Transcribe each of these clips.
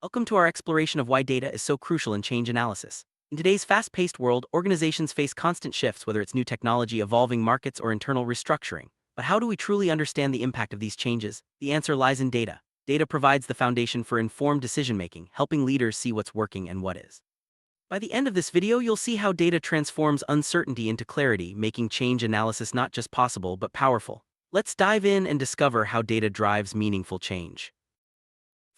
Welcome to our exploration of why data is so crucial in change analysis. In today's fast-paced world, organizations face constant shifts, whether it's new technology, evolving markets, or internal restructuring. But how do we truly understand the impact of these changes? The answer lies in data. Data provides the foundation for informed decision-making, helping leaders see what's working and what is. By the end of this video, you'll see how data transforms uncertainty into clarity, making change analysis not just possible but powerful. Let's dive in and discover how data drives meaningful change.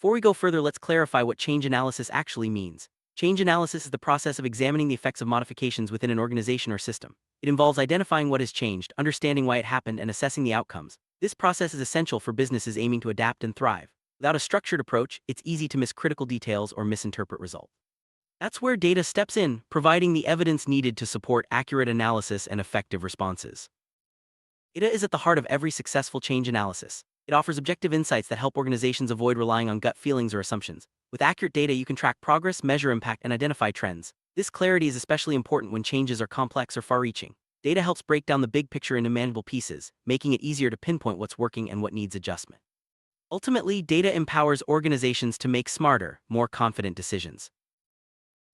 Before we go further, let's clarify what change analysis actually means. Change analysis is the process of examining the effects of modifications within an organization or system. It involves identifying what has changed, understanding why it happened, and assessing the outcomes. This process is essential for businesses aiming to adapt and thrive. Without a structured approach, it's easy to miss critical details or misinterpret results. That's where data steps in, providing the evidence needed to support accurate analysis and effective responses. Data is at the heart of every successful change analysis. It offers objective insights that help organizations avoid relying on gut feelings or assumptions. With accurate data, you can track progress, measure impact, and identify trends. This clarity is especially important when changes are complex or far-reaching. Data helps break down the big picture into manageable pieces, making it easier to pinpoint what's working and what needs adjustment. Ultimately, data empowers organizations to make smarter, more confident decisions.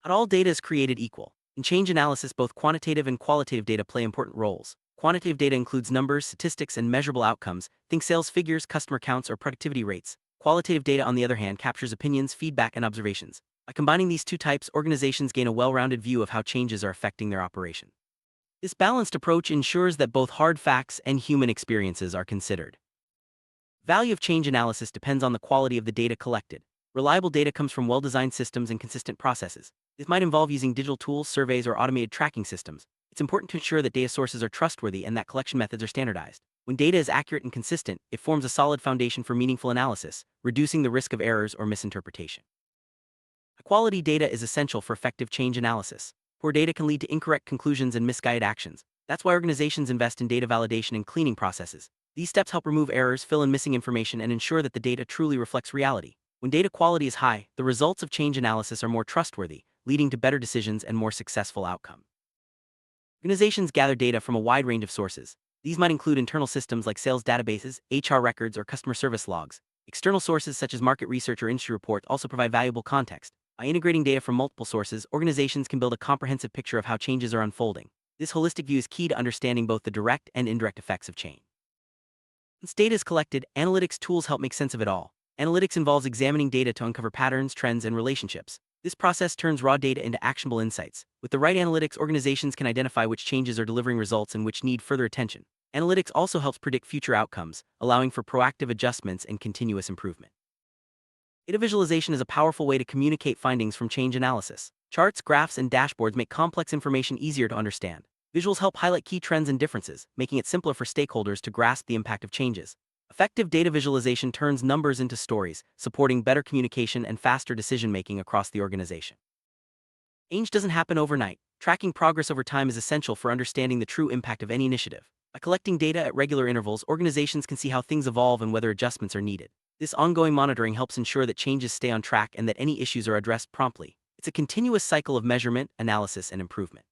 Not all data is created equal. In change analysis, both quantitative and qualitative data play important roles. Quantitative data includes numbers, statistics, and measurable outcomes. Think sales figures, customer counts, or productivity rates. Qualitative data, on the other hand, captures opinions, feedback, and observations. By combining these two types, organizations gain a well-rounded view of how changes are affecting their operation. This balanced approach ensures that both hard facts and human experiences are considered. Value of change analysis depends on the quality of the data collected. Reliable data comes from well-designed systems and consistent processes. This might involve using digital tools, surveys, or automated tracking systems. It's important to ensure that data sources are trustworthy and that collection methods are standardized. When data is accurate and consistent, it forms a solid foundation for meaningful analysis, reducing the risk of errors or misinterpretation. High-quality data is essential for effective change analysis. Poor data can lead to incorrect conclusions and misguided actions. That's why organizations invest in data validation and cleaning processes. These steps help remove errors, fill in missing information, and ensure that the data truly reflects reality. When data quality is high, the results of change analysis are more trustworthy, leading to better decisions and more successful outcomes. Organizations gather data from a wide range of sources. These might include internal systems like sales databases, HR records, or customer service logs. External sources such as market research or industry reports also provide valuable context. By integrating data from multiple sources, organizations can build a comprehensive picture of how changes are unfolding. This holistic view is key to understanding both the direct and indirect effects of change. Once data is collected, analytics tools help make sense of it all. Analytics involves examining data to uncover patterns, trends, and relationships. This process turns raw data into actionable insights. With the right analytics, organizations can identify which changes are delivering results and which need further attention. Analytics also helps predict future outcomes, allowing for proactive adjustments and continuous improvement. Data visualization is a powerful way to communicate findings from change analysis. Charts, graphs, and dashboards make complex information easier to understand. Visuals help highlight key trends and differences, making it simpler for stakeholders to grasp the impact of changes. Effective data visualization turns numbers into stories, supporting better communication and faster decision-making across the organization. Change doesn't happen overnight. Tracking progress over time is essential for understanding the true impact of any initiative. By collecting data at regular intervals, organizations can see how things evolve and whether adjustments are needed. This ongoing monitoring helps ensure that changes stay on track and that any issues are addressed promptly. It's a continuous cycle of measurement, analysis, and improvement.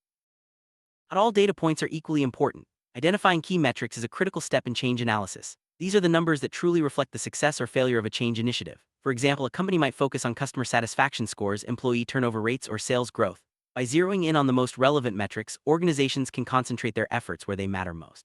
Not all data points are equally important. Identifying key metrics is a critical step in change analysis. These are the numbers that truly reflect the success or failure of a change initiative. For example, a company might focus on customer satisfaction scores, employee turnover rates, or sales growth. By zeroing in on the most relevant metrics, organizations can concentrate their efforts where they matter most.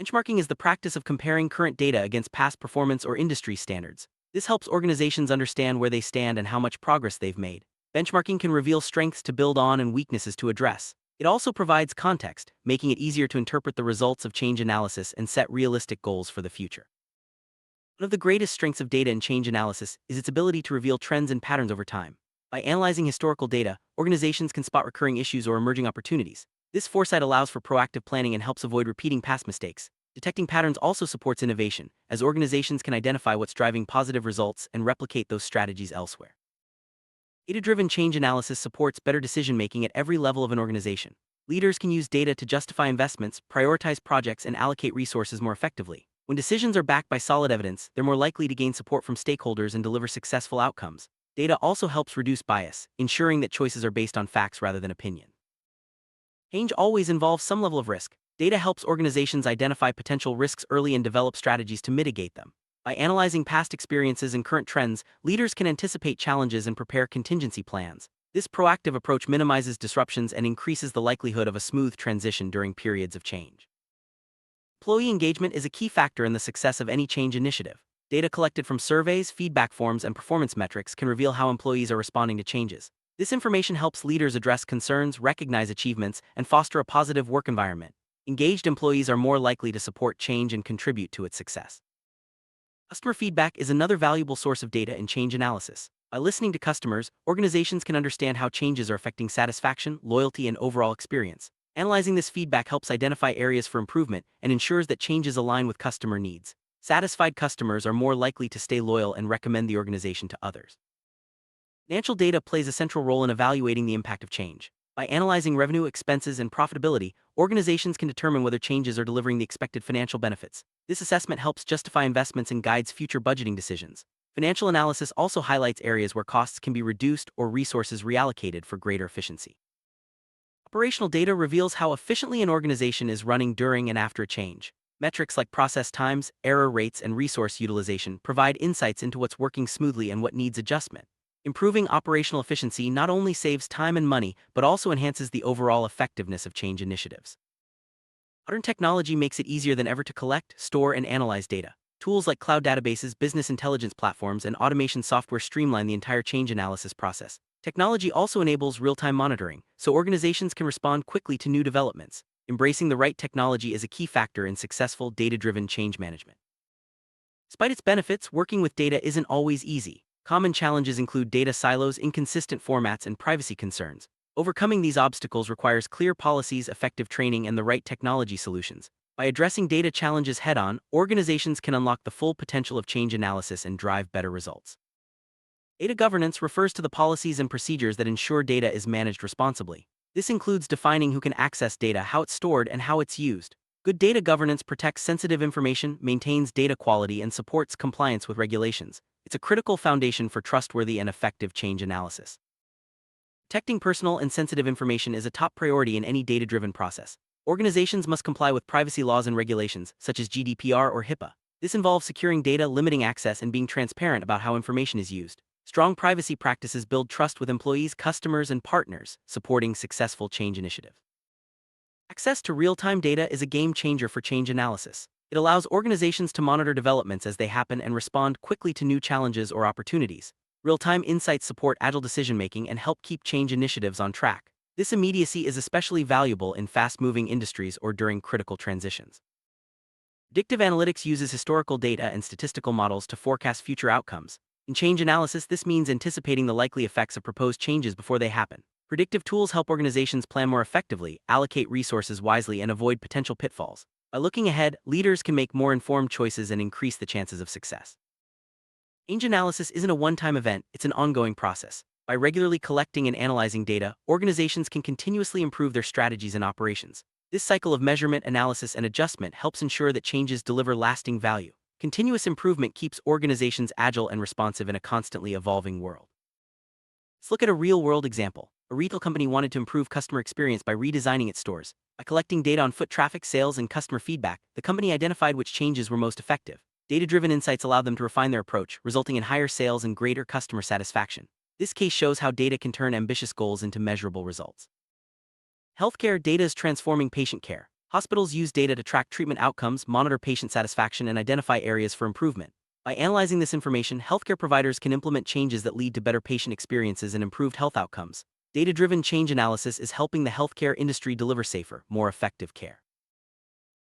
Benchmarking is the practice of comparing current data against past performance or industry standards. This helps organizations understand where they stand and how much progress they've made. Benchmarking can reveal strengths to build on and weaknesses to address. It also provides context, making it easier to interpret the results of change analysis and set realistic goals for the future. One of the greatest strengths of data in change analysis is its ability to reveal trends and patterns over time. By analyzing historical data, organizations can spot recurring issues or emerging opportunities. This foresight allows for proactive planning and helps avoid repeating past mistakes. Detecting patterns also supports innovation, as organizations can identify what's driving positive results and replicate those strategies elsewhere. Data-driven change analysis supports better decision-making at every level of an organization. Leaders can use data to justify investments, prioritize projects, and allocate resources more effectively. When decisions are backed by solid evidence, they're more likely to gain support from stakeholders and deliver successful outcomes. Data also helps reduce bias, ensuring that choices are based on facts rather than opinion. Change always involves some level of risk. Data helps organizations identify potential risks early and develop strategies to mitigate them. By analyzing past experiences and current trends, leaders can anticipate challenges and prepare contingency plans. This proactive approach minimizes disruptions and increases the likelihood of a smooth transition during periods of change. Employee engagement is a key factor in the success of any change initiative. Data collected from surveys, feedback forms, and performance metrics can reveal how employees are responding to changes. This information helps leaders address concerns, recognize achievements, and foster a positive work environment. Engaged employees are more likely to support change and contribute to its success. Customer feedback is another valuable source of data in change analysis. By listening to customers, organizations can understand how changes are affecting satisfaction, loyalty, and overall experience. Analyzing this feedback helps identify areas for improvement and ensures that changes align with customer needs. Satisfied customers are more likely to stay loyal and recommend the organization to others. Financial data plays a central role in evaluating the impact of change. By analyzing revenue, expenses, and profitability, organizations can determine whether changes are delivering the expected financial benefits. This assessment helps justify investments and guides future budgeting decisions. Financial analysis also highlights areas where costs can be reduced or resources reallocated for greater efficiency. Operational data reveals how efficiently an organization is running during and after a change. Metrics like process times, error rates, and resource utilization provide insights into what's working smoothly and what needs adjustment. Improving operational efficiency not only saves time and money, but also enhances the overall effectiveness of change initiatives. Modern technology makes it easier than ever to collect, store, and analyze data. Tools like cloud databases, business intelligence platforms, and automation software streamline the entire change analysis process. Technology also enables real-time monitoring, so organizations can respond quickly to new developments. Embracing the right technology is a key factor in successful, data-driven change management. Despite its benefits, working with data isn't always easy. Common challenges include data silos, inconsistent formats, and privacy concerns. Overcoming these obstacles requires clear policies, effective training, and the right technology solutions. By addressing data challenges head-on, organizations can unlock the full potential of change analysis and drive better results. Data governance refers to the policies and procedures that ensure data is managed responsibly. This includes defining who can access data, how it's stored, and how it's used. Good data governance protects sensitive information, maintains data quality, and supports compliance with regulations. It's a critical foundation for trustworthy and effective change analysis. Protecting personal and sensitive information is a top priority in any data-driven process. Organizations must comply with privacy laws and regulations, such as GDPR or HIPAA. This involves securing data, limiting access, and being transparent about how information is used. Strong privacy practices build trust with employees, customers, and partners, supporting successful change initiatives. Access to real-time data is a game changer for change analysis. It allows organizations to monitor developments as they happen and respond quickly to new challenges or opportunities. Real-time insights support agile decision-making and help keep change initiatives on track. This immediacy is especially valuable in fast-moving industries or during critical transitions. Predictive analytics uses historical data and statistical models to forecast future outcomes. In change analysis, this means anticipating the likely effects of proposed changes before they happen. Predictive tools help organizations plan more effectively, allocate resources wisely, and avoid potential pitfalls. By looking ahead, leaders can make more informed choices and increase the chances of success. Change analysis isn't a one-time event, it's an ongoing process. By regularly collecting and analyzing data, organizations can continuously improve their strategies and operations. This cycle of measurement, analysis, and adjustment helps ensure that changes deliver lasting value. Continuous improvement keeps organizations agile and responsive in a constantly evolving world. Let's look at a real-world example. A retail company wanted to improve customer experience by redesigning its stores. By collecting data on foot traffic, sales, and customer feedback, the company identified which changes were most effective. Data-driven insights allowed them to refine their approach, resulting in higher sales and greater customer satisfaction. This case shows how data can turn ambitious goals into measurable results. Healthcare data is transforming patient care. Hospitals use data to track treatment outcomes, monitor patient satisfaction, and identify areas for improvement. By analyzing this information, healthcare providers can implement changes that lead to better patient experiences and improved health outcomes. Data-driven change analysis is helping the healthcare industry deliver safer, more effective care.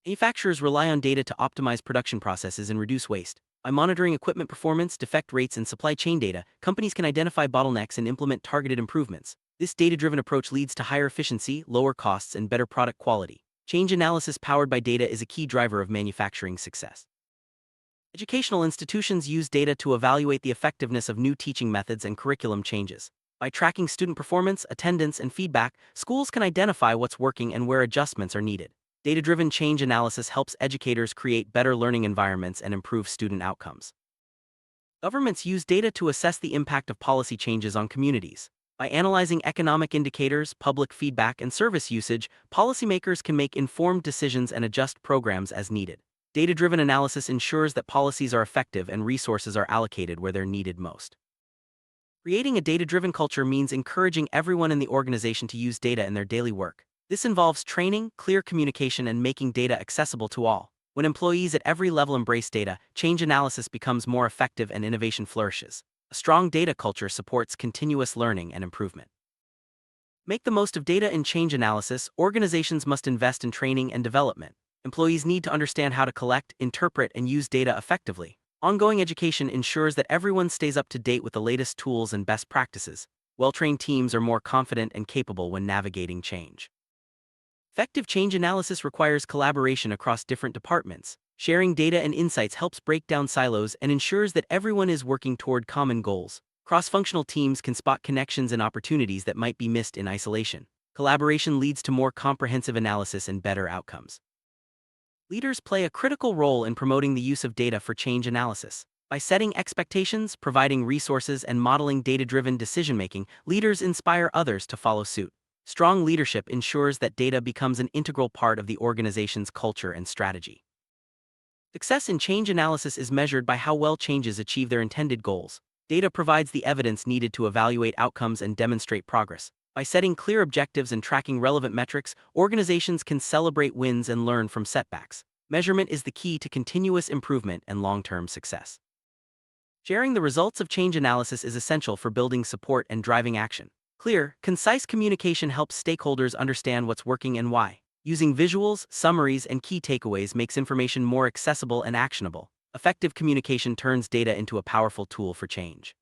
Manufacturers rely on data to optimize production processes and reduce waste. By monitoring equipment performance, defect rates, and supply chain data, companies can identify bottlenecks and implement targeted improvements. This data-driven approach leads to higher efficiency, lower costs, and better product quality. Change analysis powered by data is a key driver of manufacturing success. Educational institutions use data to evaluate the effectiveness of new teaching methods and curriculum changes. By tracking student performance, attendance, and feedback, schools can identify what's working and where adjustments are needed. Data-driven change analysis helps educators create better learning environments and improve student outcomes. Governments use data to assess the impact of policy changes on communities. By analyzing economic indicators, public feedback, and service usage, policymakers can make informed decisions and adjust programs as needed. Data-driven analysis ensures that policies are effective and resources are allocated where they're needed most. Creating a data-driven culture means encouraging everyone in the organization to use data in their daily work. This involves training, clear communication, and making data accessible to all. When employees at every level embrace data, change analysis becomes more effective and innovation flourishes. A strong data culture supports continuous learning and improvement. Make the most of data in change analysis. Organizations must invest in training and development. Employees need to understand how to collect, interpret, and use data effectively. Ongoing education ensures that everyone stays up to date with the latest tools and best practices. Well-trained teams are more confident and capable when navigating change. Effective change analysis requires collaboration across different departments. Sharing data and insights helps break down silos and ensures that everyone is working toward common goals. Cross-functional teams can spot connections and opportunities that might be missed in isolation. Collaboration leads to more comprehensive analysis and better outcomes. Leaders play a critical role in promoting the use of data for change analysis. By setting expectations, providing resources, and modeling data-driven decision-making, leaders inspire others to follow suit. Strong leadership ensures that data becomes an integral part of the organization's culture and strategy. Success in change analysis is measured by how well changes achieve their intended goals. Data provides the evidence needed to evaluate outcomes and demonstrate progress. By setting clear objectives and tracking relevant metrics, organizations can celebrate wins and learn from setbacks. Measurement is the key to continuous improvement and long-term success. Sharing the results of change analysis is essential for building support and driving action. Clear, concise communication helps stakeholders understand what's working and why. Using visuals, summaries, and key takeaways makes information more accessible and actionable. Effective communication turns data into a powerful tool for change.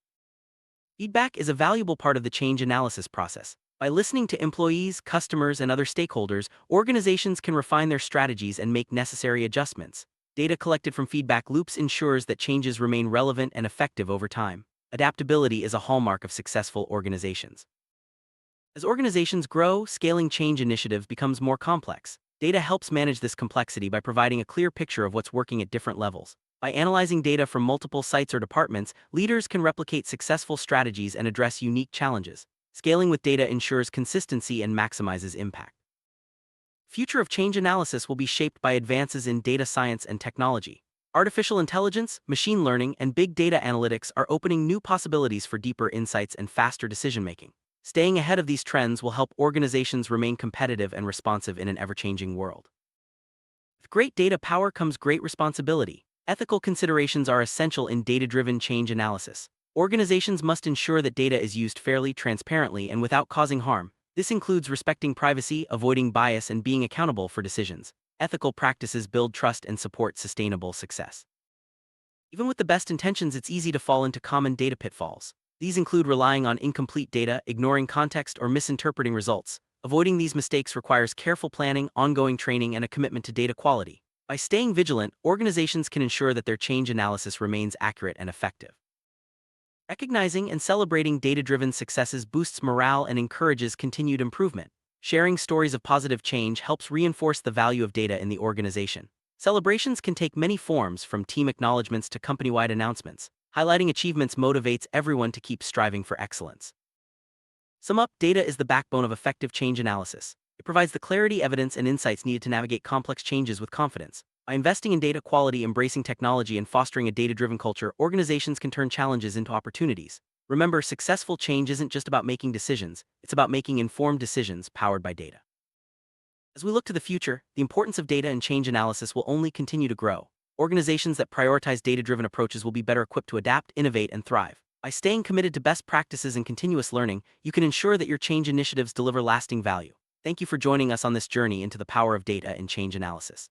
Feedback is a valuable part of the change analysis process. By listening to employees, customers, and other stakeholders, organizations can refine their strategies and make necessary adjustments. Data collected from feedback loops ensures that changes remain relevant and effective over time. Adaptability is a hallmark of successful organizations. As organizations grow, scaling change initiatives becomes more complex. Data helps manage this complexity by providing a clear picture of what's working at different levels. By analyzing data from multiple sites or departments, leaders can replicate successful strategies and address unique challenges. Scaling with data ensures consistency and maximizes impact. Future of change analysis will be shaped by advances in data science and technology. Artificial intelligence, machine learning, and big data analytics are opening new possibilities for deeper insights and faster decision-making. Staying ahead of these trends will help organizations remain competitive and responsive in an ever-changing world. With great data power comes great responsibility. Ethical considerations are essential in data-driven change analysis. Organizations must ensure that data is used fairly, transparently, and without causing harm. This includes respecting privacy, avoiding bias, and being accountable for decisions. Ethical practices build trust and support sustainable success. Even with the best intentions, it's easy to fall into common data pitfalls. These include relying on incomplete data, ignoring context, or misinterpreting results. Avoiding these mistakes requires careful planning, ongoing training, and a commitment to data quality. By staying vigilant, organizations can ensure that their change analysis remains accurate and effective. Recognizing and celebrating data-driven successes boosts morale and encourages continued improvement. Sharing stories of positive change helps reinforce the value of data in the organization. Celebrations can take many forms, from team acknowledgments to company-wide announcements. Highlighting achievements motivates everyone to keep striving for excellence. Sum up, data is the backbone of effective change analysis. It provides the clarity, evidence, and insights needed to navigate complex changes with confidence. By investing in data quality, embracing technology, and fostering a data-driven culture, organizations can turn challenges into opportunities. Remember, successful change isn't just about making decisions, it's about making informed decisions powered by data. As we look to the future, the importance of data and change analysis will only continue to grow. Organizations that prioritize data-driven approaches will be better equipped to adapt, innovate, and thrive. By staying committed to best practices and continuous learning, you can ensure that your change initiatives deliver lasting value. Thank you for joining us on this journey into the power of data and change analysis.